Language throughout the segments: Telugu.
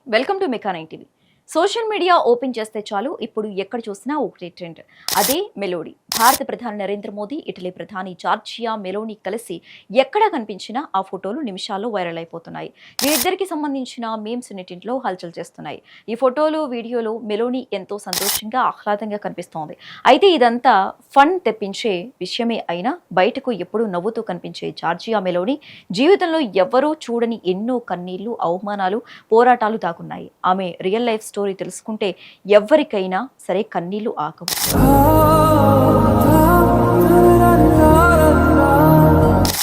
వెల్కమ్ టు మెకా9 టీవీ. సోషల్ మీడియా ఓపెన్ చేస్తే చాలు ఇప్పుడు ఎక్కడ చూసినా ఒకటే ట్రెండ్, అదే మెలోడీ. భారత ప్రధాని నరేంద్ర మోదీ, ఇటలీ ప్రధాని జార్జియా మెలోనీ కలిసి ఎక్కడ కనిపించినా ఆ ఫోటోలు నిమిషాల్లో వైరల్ అయిపోతున్నాయి. వీరిద్దరికి సంబంధించిన మీమ్స్ నెట్టింట్లో హల్చల్ చేస్తున్నాయి. ఈ ఫోటోలు, వీడియోలు మెలోనీ ఎంతో సంతోషంగా, ఆహ్లాదంగా కనిపిస్తోంది. అయితే ఇదంతా ఫన్ తెప్పించే విషయమే అయినా బయటకు ఎప్పుడూ నవ్వుతూ కనిపించే జార్జియా మెలోనీ జీవితంలో ఎవ్వరూ చూడని ఎన్నో కన్నీళ్లు, అవమానాలు, పోరాటాలు దాగున్నాయి. ఆమె రియల్ లైఫ్ స్టోరీ తెలుసుకుంటే ఎవరికైనా సరే కన్నీళ్లు ఆగవు.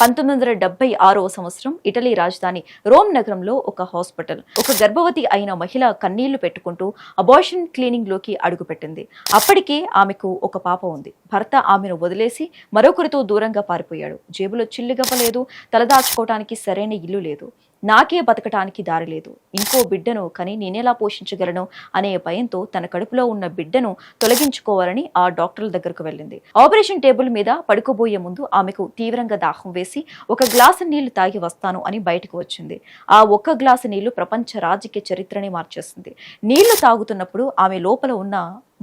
1976వ సంవత్సరం ఇటలీ రాజధాని రోమ్ నగరంలో ఒక హాస్పిటల్ ఒక గర్భవతి అయిన మహిళ కన్నీళ్లు పెట్టుకుంటూ అబార్షన్ క్లినిక్ లోకి అడుగుపెట్టింది. అప్పటికే ఆమెకు ఒక పాప ఉంది. భర్త ఆమెను వదిలేసి మరొకరితో దూరంగా పారిపోయాడు. జేబులో చిల్లుగవ్వలేదు, తలదాచుకోవటానికి సరైన ఇల్లు లేదు, నాకే బతకటానికి దారి లేదు, ఇంకో బిడ్డను కని నేనెలా పోషించగలను అనే భయంతో తన కడుపులో ఉన్న బిడ్డను తొలగించుకోవాలని ఆ డాక్టర్ల దగ్గరకు వెళ్ళింది. ఆపరేషన్ టేబుల్ మీద పడుకోబోయే ముందు ఆమెకు తీవ్రంగా దాహం వేసి ఒక గ్లాసు నీళ్లు తాగి వస్తాను అని బయటకు వచ్చింది. ఆ ఒక్క గ్లాసు నీళ్లు ప్రపంచ రాజకీయ చరిత్రని మార్చేస్తుంది. నీళ్లు తాగుతున్నప్పుడు ఆమె లోపల ఉన్న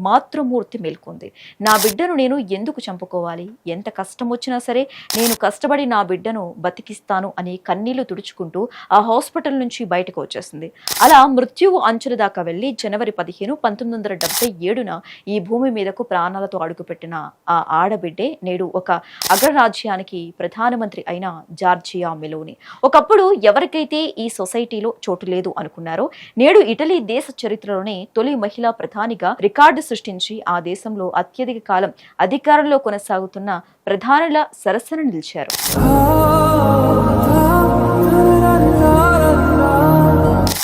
మాతృమూర్తి మేల్కొంది. నా బిడ్డను నేను ఎందుకు చంపుకోవాలి? ఎంత కష్టం వచ్చినా సరే నేను కష్టపడి నా బిడ్డను బతికిస్తాను అని కన్నీళ్లు తుడుచుకుంటూ ఆ హాస్పిటల్ నుంచి బయటకు వచ్చేసింది. అలా మృత్యువు అంచుల దాకా వెళ్లి జనవరి 15, 1977న ఈ భూమి మీదకు ప్రాణాలతో అడుగుపెట్టిన ఆ ఆడబిడ్డే నేడు ఒక అగ్రరాజ్యానికి ప్రధానమంత్రి అయిన జార్జియా మెలోనీ. ఒకప్పుడు ఎవరికైతే ఈ సొసైటీలో చోటు లేదు అనుకున్నారో నేడు ఇటలీ దేశ చరిత్రలోనే తొలి మహిళా ప్రధానిగా రికార్డు సృష్టించి ఆ దేశంలో అత్యధిక కాలం అధికారంలో కొనసాగుతున్న ప్రధానుల సరసన నిలిచారు.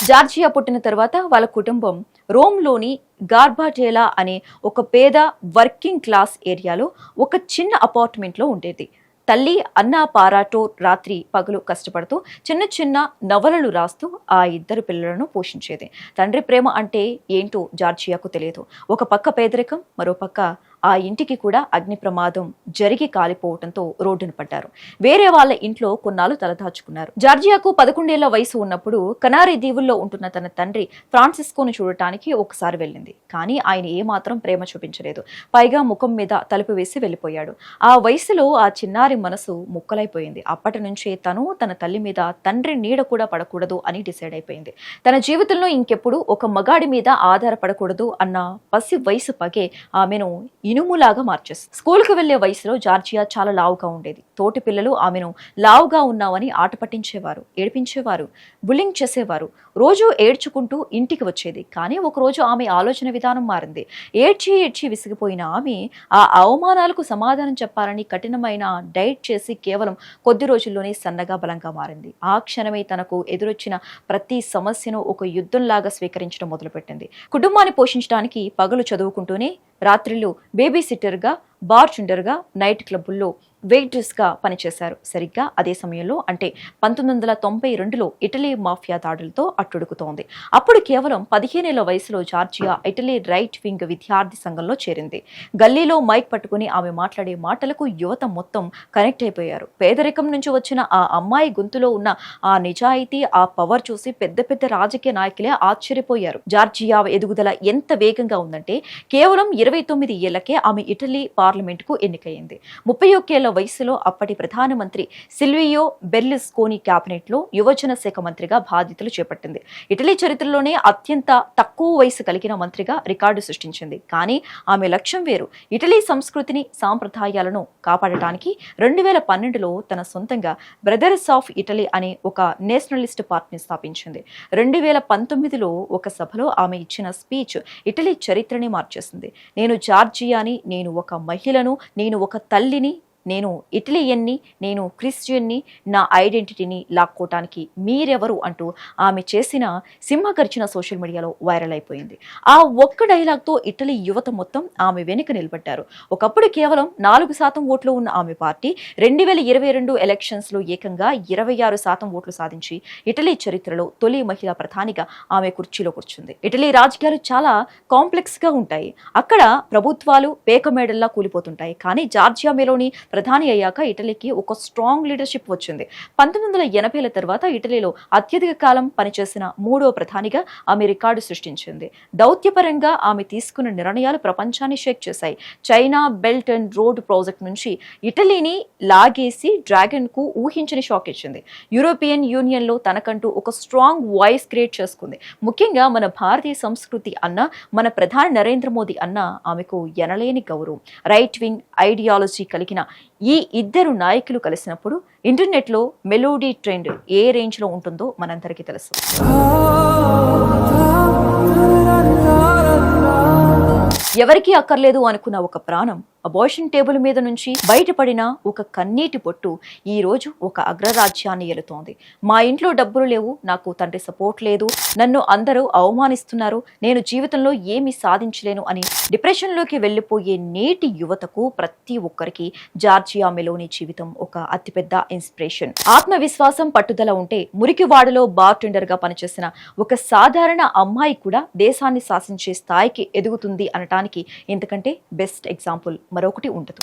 జార్జియా పుట్టిన తర్వాత వాళ్ళ కుటుంబం రోమ్లోని గార్బాటేలా అనే ఒక పేద వర్కింగ్ క్లాస్ ఏరియాలో ఒక చిన్న అపార్ట్మెంట్లో ఉండేది. తల్లి అన్నా పారాటో రాత్రి పగలు కష్టపడుతూ చిన్న చిన్న నవలలు రాస్తూ ఆ ఇద్దరు పిల్లలను పోషించేది. తండ్రి ప్రేమ అంటే ఏంటో జార్జియాకు తెలియదు. ఒక పక్క పేదరికం, మరో పక్క ఆ ఇంటికి కూడా అగ్ని ప్రమాదం జరిగి కాలిపోవడంతో రోడ్డున పడ్డారు. వేరే వాళ్ళ ఇంట్లో కొన్నాళ్ళు తలదాచుకున్నారు. జార్జియాకు 11 ఏళ్ల వయసు ఉన్నప్పుడు కనారీ దీవుల్లో ఉంటున్న తన తండ్రి ఫ్రాన్సిస్కోను చూడటానికి ఒకసారి వెళ్ళింది. కానీ ఆయన ఏమాత్రం ప్రేమ చూపించలేదు. పైగా ముఖం మీద తలుపు వేసి వెళ్ళిపోయాడు. ఆ వయసులో ఆ చిన్నారి మనసు ముక్కలైపోయింది. అప్పటి నుంచే తను తన తల్లి మీద తండ్రి నీడ కూడా పడకూడదు అని డిసైడ్ అయిపోయింది. తన జీవితంలో ఇంకెప్పుడు ఒక మగాడి మీద ఆధారపడకూడదు అన్న పసి వయసు పగే ఆమెను ఇనుములాగా మార్చేస్తుంది. స్కూల్కి వెళ్లే వయసులో జార్జియా చాలా లావుగా ఉండేది. తోటి పిల్లలు ఆమెను లావుగా ఉన్నావని ఆట పట్టించేవారు, ఏడిపించేవారు, బుల్లింగ్ చేసేవారు. రోజు ఏడ్చుకుంటూ ఇంటికి వచ్చేది. కానీ ఒకరోజు ఆమె ఆలోచన విధానం మారింది. ఏడ్చి ఏడ్చి విసిగిపోయిన ఆమె ఆ అవమానాలకు సమాధానం చెప్పాలని కఠినమైన డైట్ చేసి కేవలం కొద్ది రోజుల్లోనే సన్నగా బలంగా మారింది. ఆ క్షణమే తనకు ఎదురొచ్చిన ప్రతి సమస్యను ఒక యుద్ధంలాగా స్వీకరించడం మొదలుపెట్టింది. కుటుంబాన్ని పోషించడానికి పగలు చదువుకుంటూనే రాత్రిళ్ళు బేబీ సిట్టర్గా, బార్టెండర్గా, నైట్ క్లబ్బుల్లో వెయిట్రెస్గా పనిచేశారు. సరిగ్గా అదే సమయంలో అంటే 1992లో ఇటలీ మాఫియా దాడులతో అట్టుడుకుతోంది. అప్పుడు కేవలం 15 ఏళ్ల వయసులో జార్జియా ఇటలీ రైట్ వింగ్ విద్యార్థి సంఘంలో చేరింది. గల్లీలో మైక్ పట్టుకుని ఆమె మాట్లాడే మాటలకు యువత మొత్తం కనెక్ట్ అయిపోయారు. పేదరికం నుంచి వచ్చిన ఆ అమ్మాయి గొంతులో ఉన్న ఆ నిజాయితీ, ఆ పవర్ చూసి పెద్ద పెద్ద రాజకీయ నాయకులే ఆశ్చర్యపోయారు. జార్జియా ఎదుగుదల ఎంత వేగంగా ఉందంటే కేవలం 29 ఏళ్లకే ఆమె ఇటలీ పార్లమెంటుకు ఎన్నికైంది. 31 ఏళ్ల వయసులో అప్పటి ప్రధానమంత్రి సిల్వియో బెర్లుస్కోని క్యాబినెట్ లో యువజన శాఖ మంత్రిగా బాధ్యతలు చేపట్టింది. ఇటలీ చరిత్రలోనే అత్యంత తక్కువ వయసు కలిగిన మంత్రిగా రికార్డు సృష్టించింది. కానీ ఆమె లక్ష్యం వేరు. ఇటలీ సంస్కృతిని, సాంప్రదాయాలను కాపాడటానికి 2012లో తన సొంతంగా బ్రదర్స్ ఆఫ్ ఇటలీ అనే ఒక నేషనలిస్ట్ పార్టీని స్థాపించింది. 2019లో ఒక సభలో ఆమె ఇచ్చిన స్పీచ్ ఇటలీ చరిత్రని మార్చేసింది. నేను జార్జియాని, నేను ఒక మహిళను, నేను ఒక తల్లిని, నేను ఇటలియన్ని, నేను క్రిస్టియన్ని, నా ఐడెంటిటీని లాక్కోవటానికి మీరెవరు అంటూ ఆమె చేసిన సింహగర్జన సోషల్ మీడియాలో వైరల్ అయిపోయింది. ఆ ఒక్క డైలాగ్తో ఇటలీ యువత మొత్తం ఆమె వెనుక నిలబడ్డారు. ఒకప్పుడు కేవలం 4% ఓట్లు ఉన్న ఆమె పార్టీ 2022 ఎలక్షన్స్లో ఏకంగా 26% ఓట్లు సాధించి ఇటలీ చరిత్రలో తొలి మహిళా ప్రధానిగా ఆమె కుర్చీలో కూర్చుంది. ఇటలీ రాజకీయాలు చాలా కాంప్లెక్స్గా ఉంటాయి. అక్కడ ప్రభుత్వాలు పేకమేడల్లా కూలిపోతుంటాయి. కానీ జార్జియా మెలోనీ ప్రధాని అయ్యాక ఇటలీకి ఒక స్ట్రాంగ్ లీడర్షిప్ వచ్చింది. 1980ల తర్వాత ఇటలీలో అత్యధిక కాలం పనిచేసిన 3వ ప్రధానిగా ఆమె రికార్డు సృష్టించింది. దౌత్యపరంగా ఆమె తీసుకున్న నిర్ణయాలు ప్రపంచాన్ని షేక్ చేశాయి. China belt and road project నుంచి ఇటలీని లాగేసి డ్రాగన్ కు ఊహించని షాక్ ఇచ్చింది. యూరోపియన్ యూనియన్ లో తనకంటూ ఒక స్ట్రాంగ్ వాయిస్ క్రియేట్ చేసుకుంది. ముఖ్యంగా మన భారతీయ సంస్కృతి అన్న, మన ప్రధాని నరేంద్ర మోదీ అన్న ఆమెకు ఎనలేని గౌరవం. రైట్ వింగ్ ఐడియాలజీ కలిగిన ఈ ఇద్దరు నాయకులు కలిసినప్పుడు ఇంటర్నెట్లో మెలోడీ ట్రెండ్ ఏ రేంజ్ లో ఉంటుందో మనందరికీ తెలుసు. ఎవరికీ అక్కర్లేదు అనుకున్న ఒక ప్రాణం అబార్షన్ టేబుల్ మీద నుంచి బయటపడిన ఒక కన్నీటి పొట్టు ఈ రోజు ఒక అగ్రరాజ్యాన్ని ఏలుతోంది. మా ఇంట్లో డబ్బులు లేవు, నాకు తండ్రి సపోర్ట్ లేదు, నన్ను అందరూ అవమానిస్తున్నారు, నేను జీవితంలో ఏమీ సాధించలేను అని డిప్రెషన్లోకి వెళ్ళిపోయే నేటి యువతకు ప్రతి ఒక్కరికి జార్జియా మెలోనీ జీవితం ఒక అతిపెద్ద ఇన్స్పిరేషన్. ఆత్మవిశ్వాసం, పట్టుదల ఉంటే మురికివాడలో బార్ టెండర్ గా పనిచేసిన ఒక సాధారణ అమ్మాయి కూడా దేశాన్ని శాసించే స్థాయికి ఎదుగుతుంది అనటానికి ఇంతకంటే బెస్ట్ ఎగ్జాంపుల్ మరొకటి ఉండదు.